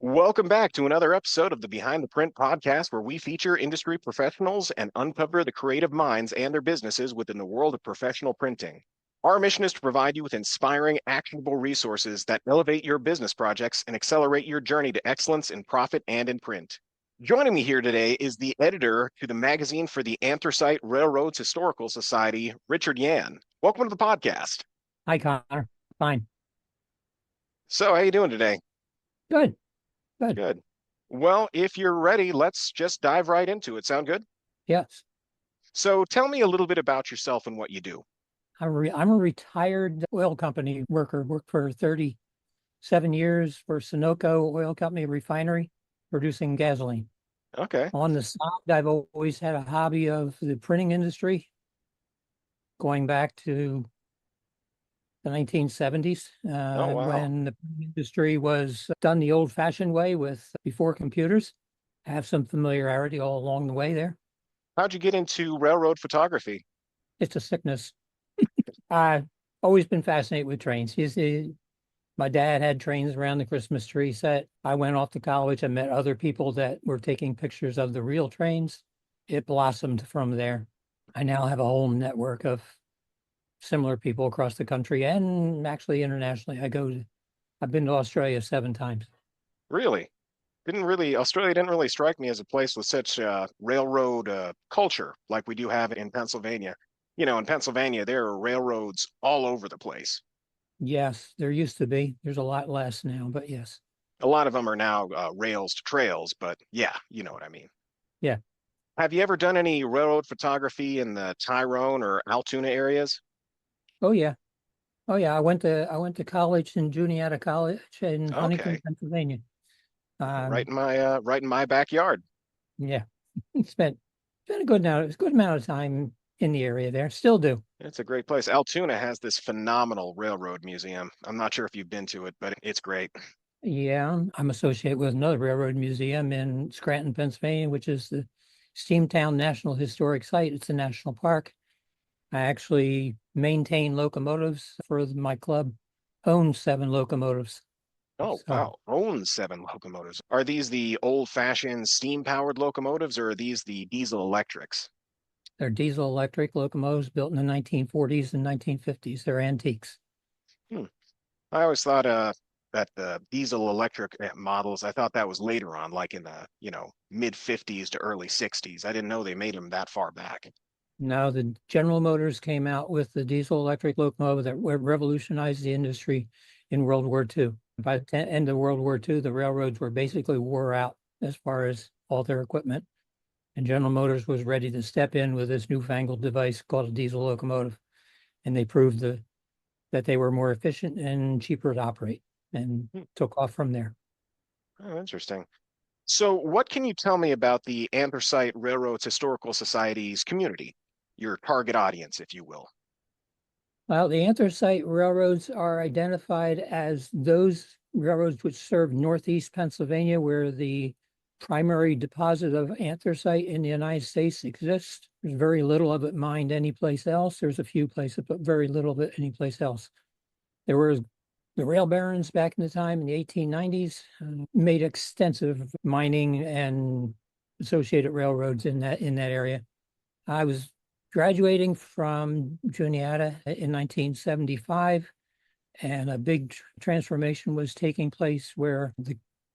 Welcome back to another episode of the Behind the Print podcast, where we feature industry professionals and uncover the creative minds and their businesses within the world of professional printing. Our mission is to provide you with inspiring, actionable resources that elevate your business projects and accelerate your journey to excellence in profit and in print. Joining me here today is the editor to the magazine for the Anthracite Railroads Historical Society, Richard Jahn. Welcome to the podcast. Hi, Connor. Fine. So, how you doing today? Good. Good. Good. Well, if you're ready, let's just dive right into it. Sound good? Yes. So tell me a little bit about yourself and what you do. I'm a retired oil company worker. Worked for 37 years for Sunoco Oil Company refinery producing gasoline. Okay. On the side, I've always had a hobby of the printing industry going back to the 1970s Oh, wow. when the industry was done the old-fashioned way with before computers. I have some familiarity all along the way there. How'd you get into railroad photography? It's a sickness. I've always been fascinated with trains. You see, my dad had trains around the Christmas tree set. I went off to college and met other people that were taking pictures of the real trains. It blossomed from there. I now have a whole network of similar people across the country and actually internationally. I've been to Australia 7 times. Really? Australia didn't really strike me as a place with such railroad culture like we do have in Pennsylvania. In Pennsylvania, there are railroads all over the place. Yes, there used to be. There's a lot less now, but yes. A lot of them are now rails to trails, but yeah, you know what I mean. Yeah. Have you ever done any railroad photography in the Tyrone or Altoona areas? Oh yeah. Oh yeah. I went to college in Juniata College in Huntington, Okay. Pennsylvania. Right Um, in my backyard. yeah. Spent a good amount of time in the area there. Still do. It's a great place. Altoona has this phenomenal railroad museum. I'm not sure if you've been to it, but it's great. Yeah, I'm associated with another railroad museum in Scranton, Pennsylvania, which is the Steamtown National Historic Site. It's a national park. I actually maintain locomotives for my club, owns 7 locomotives. Oh, So wow. Owns 7 locomotives. Are these the old-fashioned steam-powered locomotives, or are these the diesel electrics? they're diesel electric locomotives built in the 1940s and 1950s. They're antiques. Hmm. I always thought that the diesel electric models, I thought that was later on, like in the, mid 50s to early 60s. I didn't know they made them that far back. Now, the General Motors came out with the diesel electric locomotive that revolutionized the industry in World War II. By the end of World War II, the railroads were basically wore out as far as all their equipment. And General Motors was ready to step in with this newfangled device called a diesel locomotive. And they proved that they were more efficient and cheaper to operate and Hmm. took off from there. Oh, interesting. So, what can you tell me about the Anthracite Railroads Historical Society's community, your target audience, if you will? Well, the anthracite railroads are identified as those railroads which serve northeast Pennsylvania, where the primary deposit of anthracite in the United States exists. There's very little of it mined anyplace else. There's a few places, but very little of it anyplace else. There were the rail barons back in the time in the 1890s made extensive mining and associated railroads in that area. I was graduating from Juniata in 1975, and a big transformation was taking place where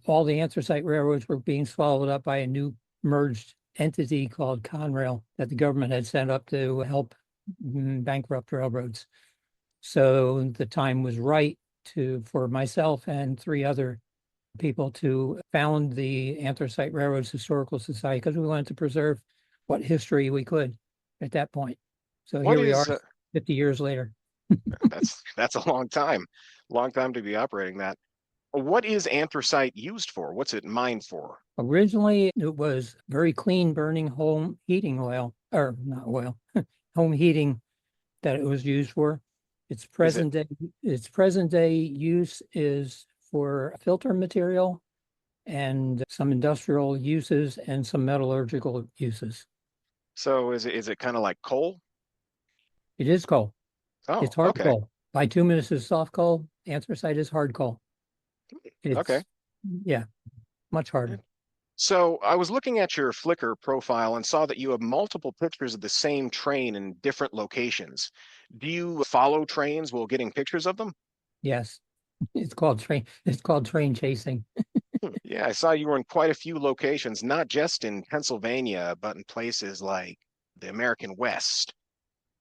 all the anthracite railroads were being swallowed up by a new merged entity called Conrail that the government had set up to help bankrupt railroads. So the time was right for myself and 3 other people to found the Anthracite Railroads Historical Society because we wanted to preserve what history we could at that point. So What here we are is 50 years later. that's a long time to be operating that. What is anthracite used for? What's it mined for? Originally, it was very clean burning home heating oil, or not oil, home heating that it was used for. Its Is it present day, its present day use is for filter material and some industrial uses and some metallurgical uses. is it kind of like coal? It is coal. Oh, It's hard okay. coal. Bituminous is soft coal. Anthracite is hard coal. Okay. It's, yeah. much harder. So I was looking at your Flickr profile and saw that you have multiple pictures of the same train in different locations. Do you follow trains while getting pictures of them? Yes, it's called train chasing. Yeah, I saw you were in quite a few locations, not just in Pennsylvania, but in places like the American West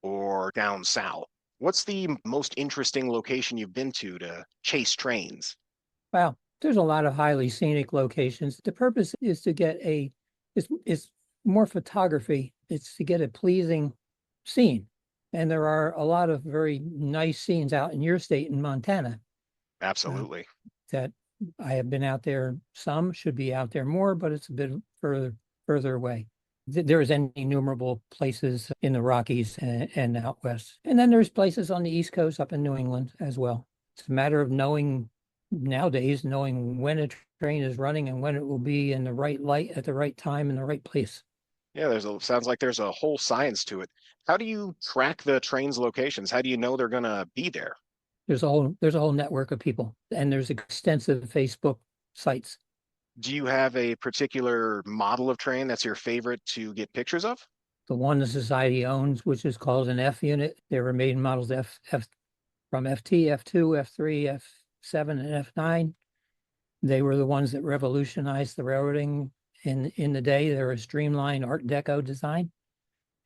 or down south. What's the most interesting location you've been to chase trains? Wow, there's a lot of highly scenic locations. The purpose is to get it's more photography. It's to get a pleasing scene. And there are a lot of very nice scenes out in your state in Montana uh, Absolutely. that I have been out there. Some should be out there more, but it's a bit further away. There's innumerable places in the Rockies and out west. And then there's places on the East Coast up in New England as well. It's a matter of knowing when a train is running and when it will be in the right light at the right time in the right place. Yeah, sounds like there's a whole science to it. How do you track the train's locations? How do you know they're gonna be there? There's a whole network of people, and there's extensive Facebook sites. Do you have a particular model of train that's your favorite to get pictures of? The one the society owns, which is called an F unit. They were made in models from FT, F2, F3, F7, and F9. They were the ones that revolutionized the railroading in the day. They're a streamlined Art Deco design,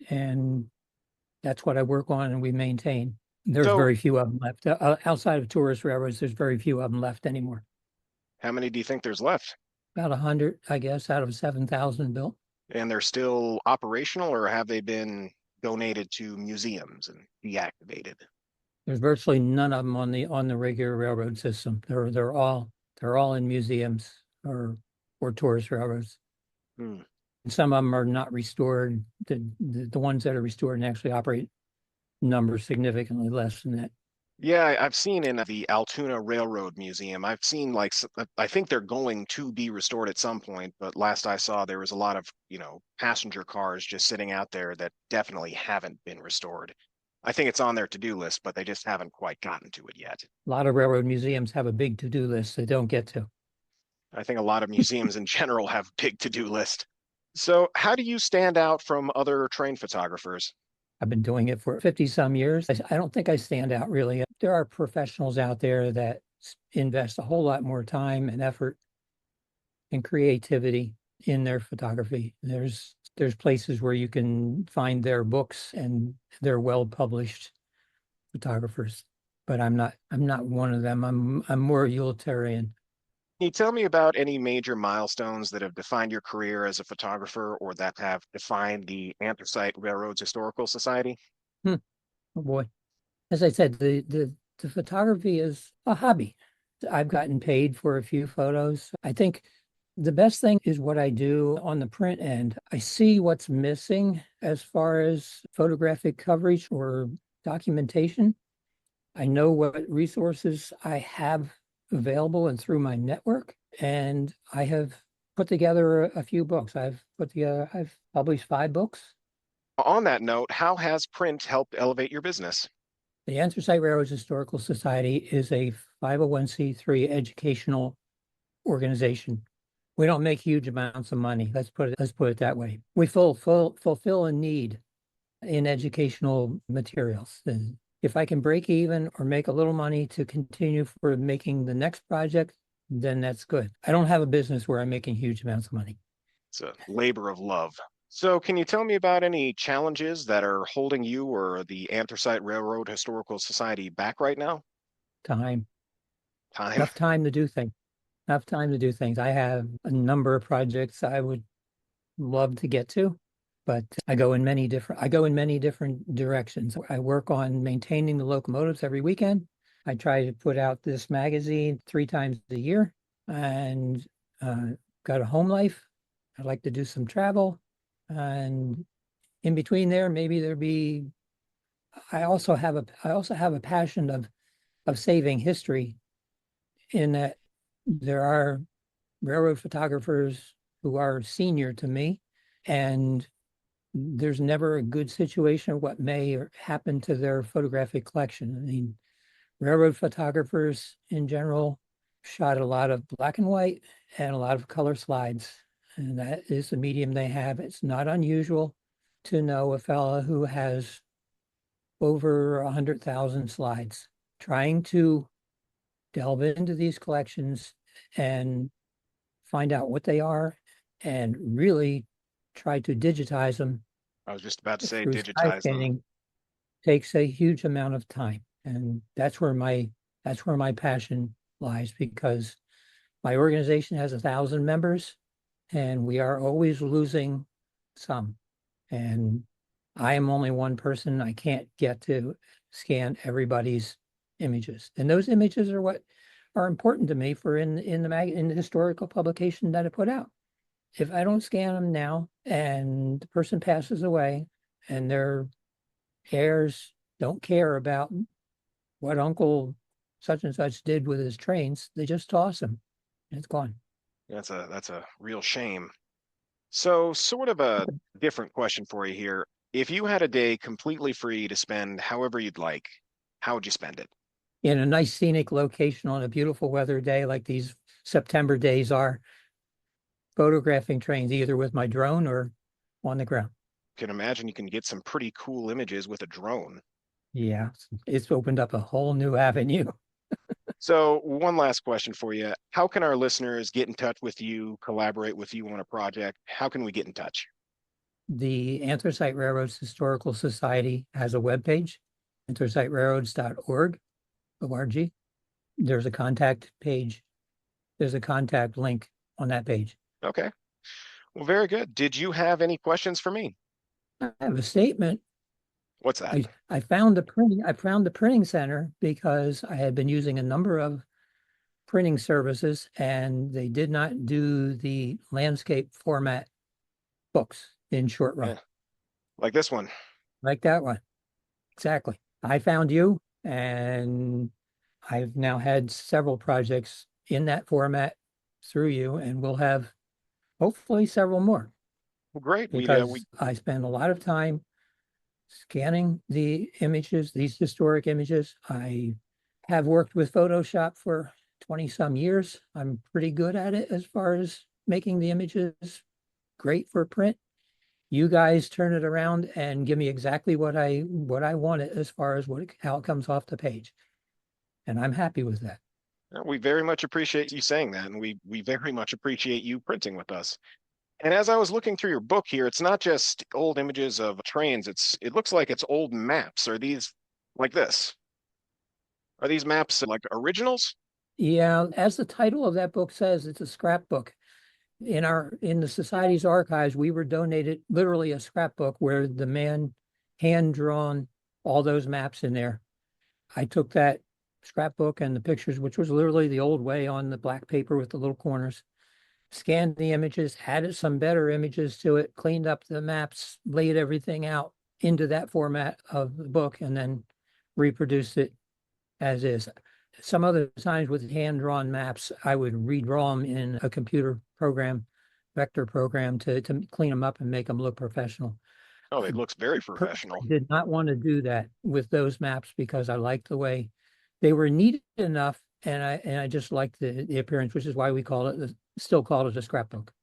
and that's what I work on and we maintain. There's So, very few of them left. Outside of tourist railroads, there's very few of them left anymore. how many do you think there's left? About 100, I guess, out of 7,000 built. And they're still operational, or have they been donated to museums and deactivated? There's virtually none of them on the regular railroad system. They're all in museums or tourist railroads. Hmm. Some of them are not restored. The ones that are restored and actually operate number significantly less than that. Yeah, I've seen in the Altoona Railroad Museum, I've seen I think they're going to be restored at some point, but last I saw there was a lot of, passenger cars just sitting out there that definitely haven't been restored. I think it's on their to-do list, but they just haven't quite gotten to it yet. A lot of railroad museums have a big to-do list they don't get to. I think a lot of museums in general have big to-do list. So, how do you stand out from other train photographers? I've been doing it for 50 some years. I don't think I stand out really. There are professionals out there that invest a whole lot more time and effort and creativity in their photography. There's places where you can find their books and they're well published photographers, but I'm not one of them. I'm more utilitarian. Can you tell me about any major milestones that have defined your career as a photographer or that have defined the Anthracite Railroads Historical Society? Hmm. Oh boy. As I said, the photography is a hobby. I've gotten paid for a few photos. I think the best thing is what I do on the print end. I see what's missing as far as photographic coverage or documentation. I know what resources I have available and through my network, and I have put together a few books. I've published 5 books. On that note, how has print helped elevate your business? The Anthracite Railroads Historical Society is a 501c3 educational organization. We don't make huge amounts of money. Let's put it that way. We fulfill a need in educational materials. And if I can break even or make a little money to continue for making the next project, then that's good. I don't have a business where I'm making huge amounts of money. It's a labor of love. So, can you tell me about any challenges that are holding you or the Anthracite Railroad Historical Society back right now? Time, Time. enough time to do things. Enough time to do things. I have a number of projects I would love to get to, but I go in many different directions. I work on maintaining the locomotives every weekend. I try to put out this magazine 3 times a year and uh, got a home life. I like to do some travel. And in between there, maybe there be I also have a passion of saving history in that there are railroad photographers who are senior to me, and there's never a good situation of what may happen to their photographic collection. I mean, railroad photographers in general shot a lot of black and white and a lot of color slides. And that is the medium they have. It's not unusual to know a fella who has over 100,000 slides. Trying to delve into these collections and find out what they are and really try to digitize them I was just about to say through sky digitize them. scanning takes a huge amount of time. And that's where my passion lies, because my organization has 1,000 members and we are always losing some. And I am only one person. I can't get to scan everybody's images. And those images are what are important to me for in the historical publication that I put out. If I don't scan them now and the person passes away and their heirs don't care about what Uncle such and such did with his trains, they just toss them and it's gone. That's a real shame. So, sort of a different question for you here. If you had a day completely free to spend however you'd like, how would you spend it? In a nice scenic location on a beautiful weather day like these September days are, photographing trains either with my drone or on the ground. Can imagine you can get some pretty cool images with a drone. Yeah, it's opened up a whole new avenue. So, one last question for you. How can our listeners get in touch with you, collaborate with you on a project? How can we get in touch? The Anthracite Railroads Historical Society has a webpage, anthraciterailroads.org, O-R-G. There's a contact page. There's a contact link on that page. Okay. Well, very good. Did you have any questions for me? I have a statement. What's that? I found the printing center because I had been using a number of printing services and they did not do the landscape format books in short run Yeah, like this one. like that one. Exactly. I found you and I've now had several projects in that format through you, and we'll have hopefully several more Well, great. We because I spend a lot of time scanning the images, these historic images. I have worked with Photoshop for 20 some years. I'm pretty good at it as far as making the images great for print. You guys turn it around and give me exactly what I wanted as far as how it comes off the page. And I'm happy with that. we very much appreciate you saying that, and we very much appreciate you printing with us. And as I was looking through your book here, it's not just old images of trains. It looks like it's old maps. Are these like this? Are these maps like originals? Yeah, as the title of that book says, it's a scrapbook. In the society's archives, we were donated literally a scrapbook where the man hand drawn all those maps in there. I took that scrapbook and the pictures, which was literally the old way on the black paper with the little corners, scanned the images, added some better images to it, cleaned up the maps, laid everything out into that format of the book, and then reproduced it as is. Some other times with hand-drawn maps, I would redraw them in a computer program, vector program to clean them up and make them look professional. Oh, I it looks very personally professional. did not want to do that with those maps because I liked the way they were neat enough and I just liked the appearance, which is why we still call it a scrapbook.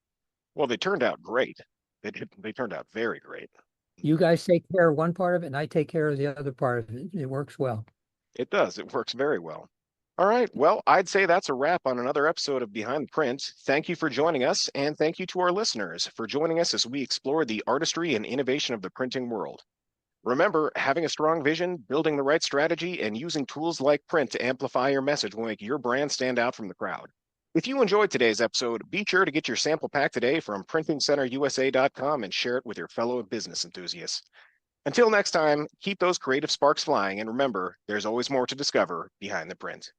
Well, they turned out great. They turned out very great. You guys take care of one part of it and I take care of the other part of it. It works well. It does. It works very well. All right. Well, I'd say that's a wrap on another episode of Behind the Print. Thank you for joining us, and thank you to our listeners for joining us as we explore the artistry and innovation of the printing world. Remember, having a strong vision, building the right strategy, and using tools like print to amplify your message will make your brand stand out from the crowd. If you enjoyed today's episode, be sure to get your sample pack today from PrintingCenterUSA.com and share it with your fellow business enthusiasts. Until next time, keep those creative sparks flying, and remember, there's always more to discover behind the print.